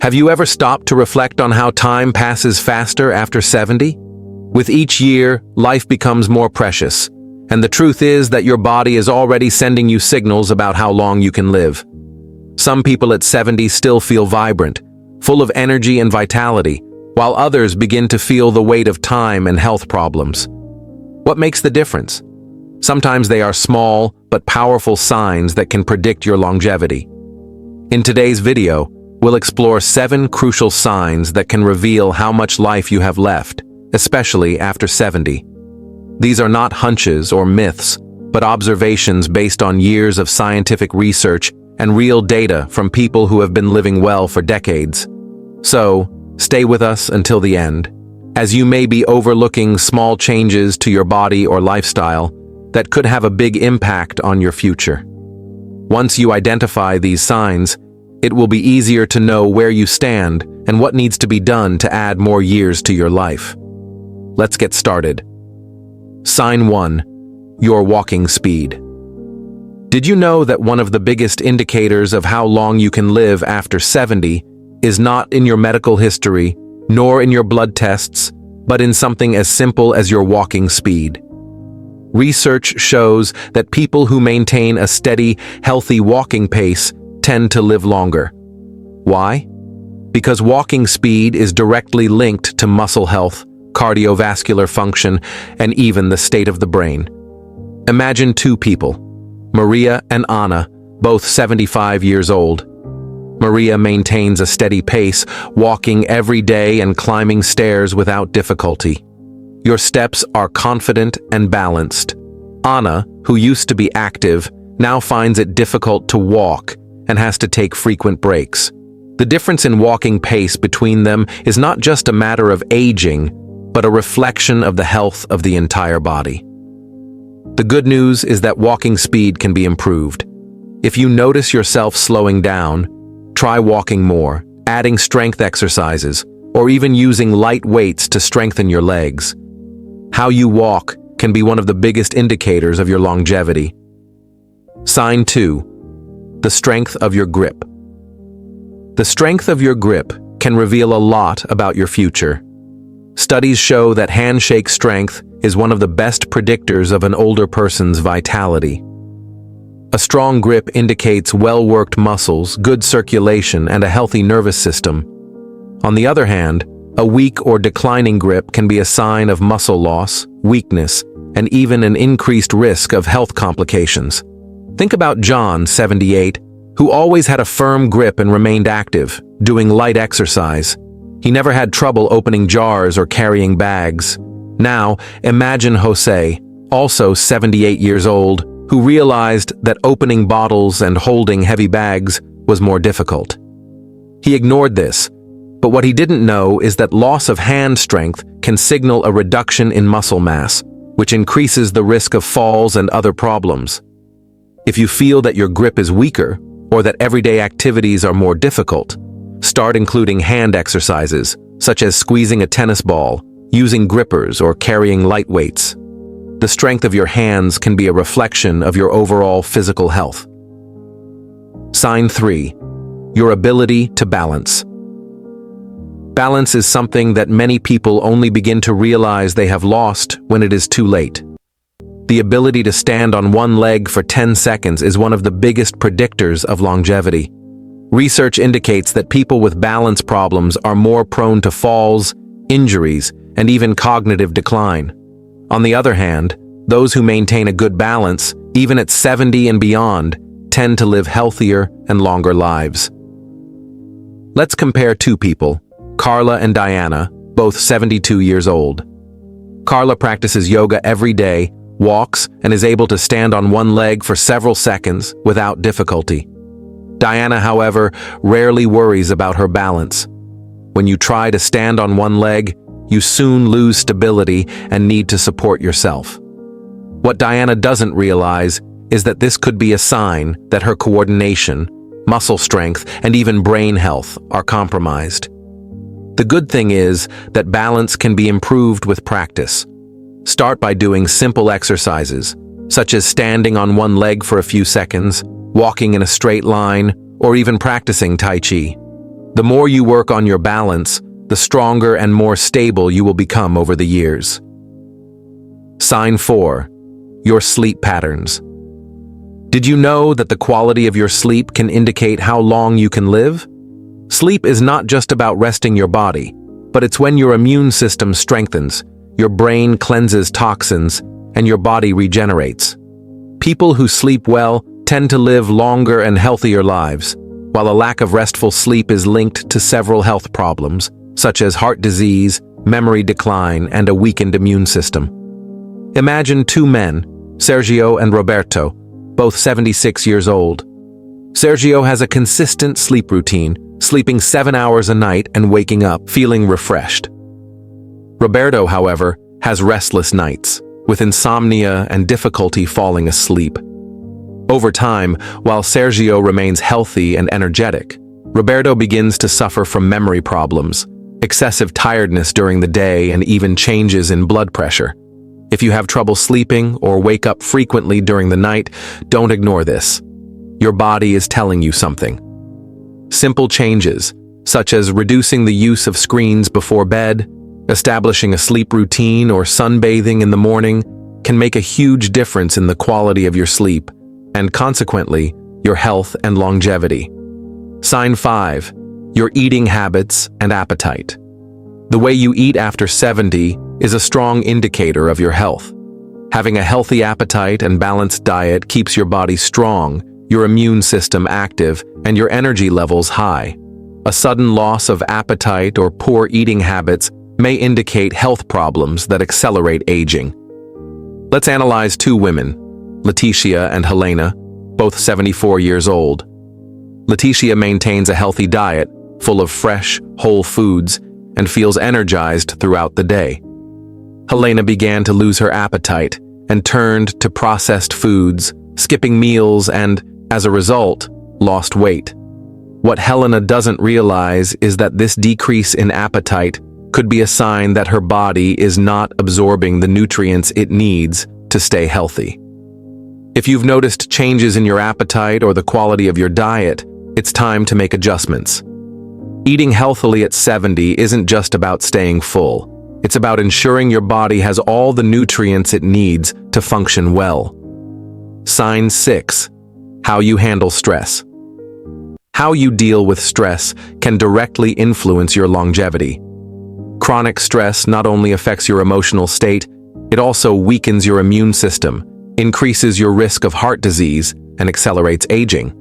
Have you ever stopped to reflect on how time passes faster after 70? With each year, life becomes more precious, and the truth is that your body is already sending you signals about how long you can live. Some people at 70 still feel vibrant, full of energy and vitality, while others begin to feel the weight of time and health problems. What makes the difference? Sometimes they are small but powerful signs that can predict your longevity. In today's video, we'll explore 7 crucial signs that can reveal how much life you have left, especially after 70. These are not hunches or myths, but observations based on years of scientific research and real data from people who have been living well for decades. So, stay with us until the end, as you may be overlooking small changes to your body or lifestyle that could have a big impact on your future. Once you identify these signs, it will be easier to know where you stand and what needs to be done to add more years to your life. Let's get started. Sign 1. Your walking speed. Did you know that one of the biggest indicators of how long you can live after 70 is not in your medical history, nor in your blood tests, but in something as simple as your walking speed? Research shows that people who maintain a steady, healthy walking pace tend to live longer. Why? Because walking speed is directly linked to muscle health, cardiovascular function, and even the state of the brain. Imagine 2 people, Maria and Anna, both 75 years old. Maria maintains a steady pace, walking every day and climbing stairs without difficulty. Your steps are confident and balanced. Anna, who used to be active, now finds it difficult to walk and has to take frequent breaks. The difference in walking pace between them is not just a matter of aging, but a reflection of the health of the entire body. The good news is that walking speed can be improved. If you notice yourself slowing down, try walking more, adding strength exercises, or even using light weights to strengthen your legs. How you walk can be one of the biggest indicators of your longevity. Sign 2. The strength of your grip. The strength of your grip can reveal a lot about your future. Studies show that handshake strength is one of the best predictors of an older person's vitality. A strong grip indicates well-worked muscles, good circulation, and a healthy nervous system. On the other hand, a weak or declining grip can be a sign of muscle loss, weakness, and even an increased risk of health complications. Think about John, 78, who always had a firm grip and remained active, doing light exercise. He never had trouble opening jars or carrying bags. Now, imagine Jose, also 78 years old, who realized that opening bottles and holding heavy bags was more difficult. He ignored this, but what he didn't know is that loss of hand strength can signal a reduction in muscle mass, which increases the risk of falls and other problems. If you feel that your grip is weaker, or that everyday activities are more difficult, start including hand exercises, such as squeezing a tennis ball, using grippers, or carrying light weights. The strength of your hands can be a reflection of your overall physical health. Sign 3. Your ability to balance. Balance is something that many people only begin to realize they have lost when it is too late. The ability to stand on one leg for 10 seconds is one of the biggest predictors of longevity. Research indicates that people with balance problems are more prone to falls, injuries, and even cognitive decline. On the other hand, those who maintain a good balance, even at 70 and beyond, tend to live healthier and longer lives. Let's compare 2 people, Carla and Diana, both 72 years old. Carla practices yoga every day, walks, and is able to stand on one leg for several seconds without difficulty. Diana, however, rarely worries about her balance. When you try to stand on one leg, you soon lose stability and need to support yourself. What Diana doesn't realize is that this could be a sign that her coordination, muscle strength, and even brain health are compromised. The good thing is that balance can be improved with practice. Start by doing simple exercises, such as standing on one leg for a few seconds, walking in a straight line, or even practicing Tai Chi. The more you work on your balance, the stronger and more stable you will become over the years. Sign 4. Your sleep patterns. Did you know that the quality of your sleep can indicate how long you can live? Sleep is not just about resting your body, but it's when your immune system strengthens, your brain cleanses toxins, and your body regenerates. People who sleep well tend to live longer and healthier lives, while a lack of restful sleep is linked to several health problems, such as heart disease, memory decline, and a weakened immune system. Imagine two men, Sergio and Roberto, both 76 years old. Sergio has a consistent sleep routine, sleeping 7 hours a night and waking up feeling refreshed. Roberto, however, has restless nights, with insomnia and difficulty falling asleep. Over time, while Sergio remains healthy and energetic, Roberto begins to suffer from memory problems, excessive tiredness during the day, and even changes in blood pressure. If you have trouble sleeping or wake up frequently during the night, don't ignore this. Your body is telling you something. Simple changes, such as reducing the use of screens before bed, establishing a sleep routine, or sunbathing in the morning, can make a huge difference in the quality of your sleep, and consequently, your health and longevity. Sign 5. Your eating habits and appetite. The way you eat after 70 is a strong indicator of your health. Having a healthy appetite and balanced diet keeps your body strong, your immune system active, and your energy levels high. A sudden loss of appetite or poor eating habits may indicate health problems that accelerate aging. Let's analyze two women, Leticia and Helena, both 74 years old. Leticia maintains a healthy diet, full of fresh, whole foods, and feels energized throughout the day. Helena began to lose her appetite and turned to processed foods, skipping meals, and, as a result, lost weight. What Helena doesn't realize is that this decrease in appetite could be a sign that her body is not absorbing the nutrients it needs to stay healthy. If you've noticed changes in your appetite or the quality of your diet, it's time to make adjustments. Eating healthily at 70 isn't just about staying full. It's about ensuring your body has all the nutrients it needs to function well. Sign 6. How you handle stress. How you deal with stress can directly influence your longevity. Chronic stress not only affects your emotional state, it also weakens your immune system, increases your risk of heart disease, and accelerates aging.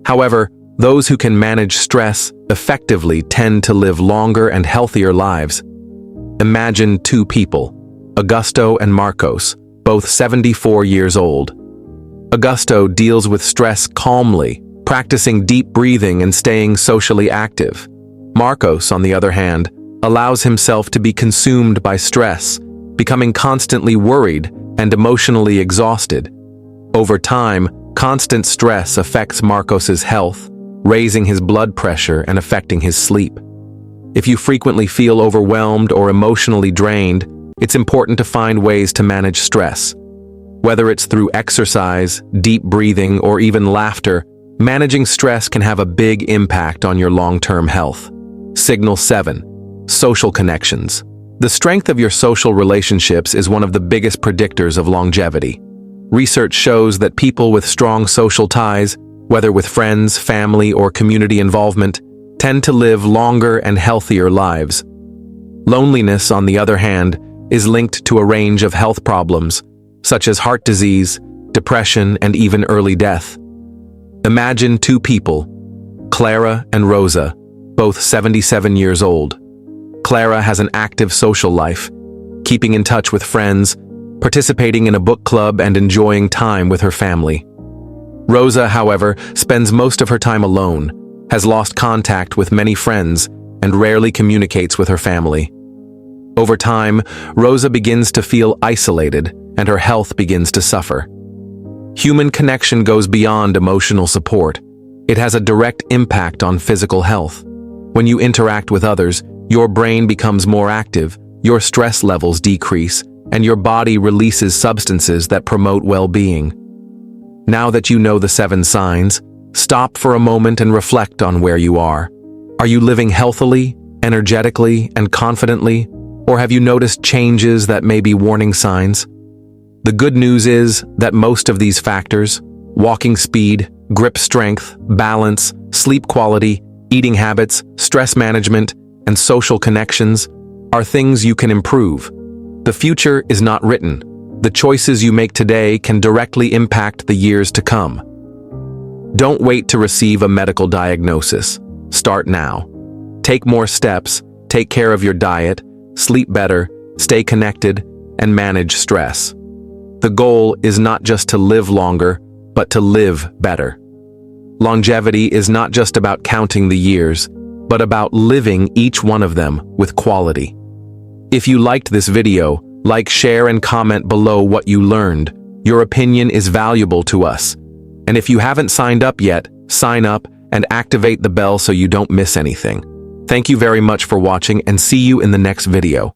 However, those who can manage stress effectively tend to live longer and healthier lives. Imagine two people, Augusto and Marcos, both 74 years old. Augusto deals with stress calmly, practicing deep breathing and staying socially active. Marcos, on the other hand, allows himself to be consumed by stress, becoming constantly worried and emotionally exhausted. Over time, constant stress affects Marcos's health, raising his blood pressure and affecting his sleep. If you frequently feel overwhelmed or emotionally drained, it's important to find ways to manage stress. Whether it's through exercise, deep breathing, or even laughter, managing stress can have a big impact on your long-term health. Signal 7. Social connections. The strength of your social relationships is one of the biggest predictors of longevity. Research shows that people with strong social ties, whether with friends, family, or community involvement, tend to live longer and healthier lives. Loneliness, on the other hand, is linked to a range of health problems, such as heart disease, depression, and even early death. Imagine two people, Clara and Rosa, both 77 years old. Clara has an active social life, keeping in touch with friends, participating in a book club, and enjoying time with her family. Rosa, however, spends most of her time alone, has lost contact with many friends, and rarely communicates with her family. Over time, Rosa begins to feel isolated, and her health begins to suffer. Human connection goes beyond emotional support. It has a direct impact on physical health. When you interact with others, your brain becomes more active, your stress levels decrease, and your body releases substances that promote well-being. Now that you know the 7 signs, stop for a moment and reflect on where you are. Are you living healthily, energetically, and confidently, or have you noticed changes that may be warning signs? The good news is that most of these factors, walking speed, grip strength, balance, sleep quality, eating habits, stress management, and social connections, are things you can improve. The future is not written. The choices you make today can directly impact the years to come. Don't wait to receive a medical diagnosis. Start now. Take more steps, take care of your diet, sleep better, stay connected, and manage stress. The goal is not just to live longer, but to live better. Longevity is not just about counting the years, but about living each one of them with quality. If you liked this video, like, share, and comment below what you learned. Your opinion is valuable to us. And if you haven't signed up yet, sign up and activate the bell so you don't miss anything. Thank you very much for watching, and see you in the next video.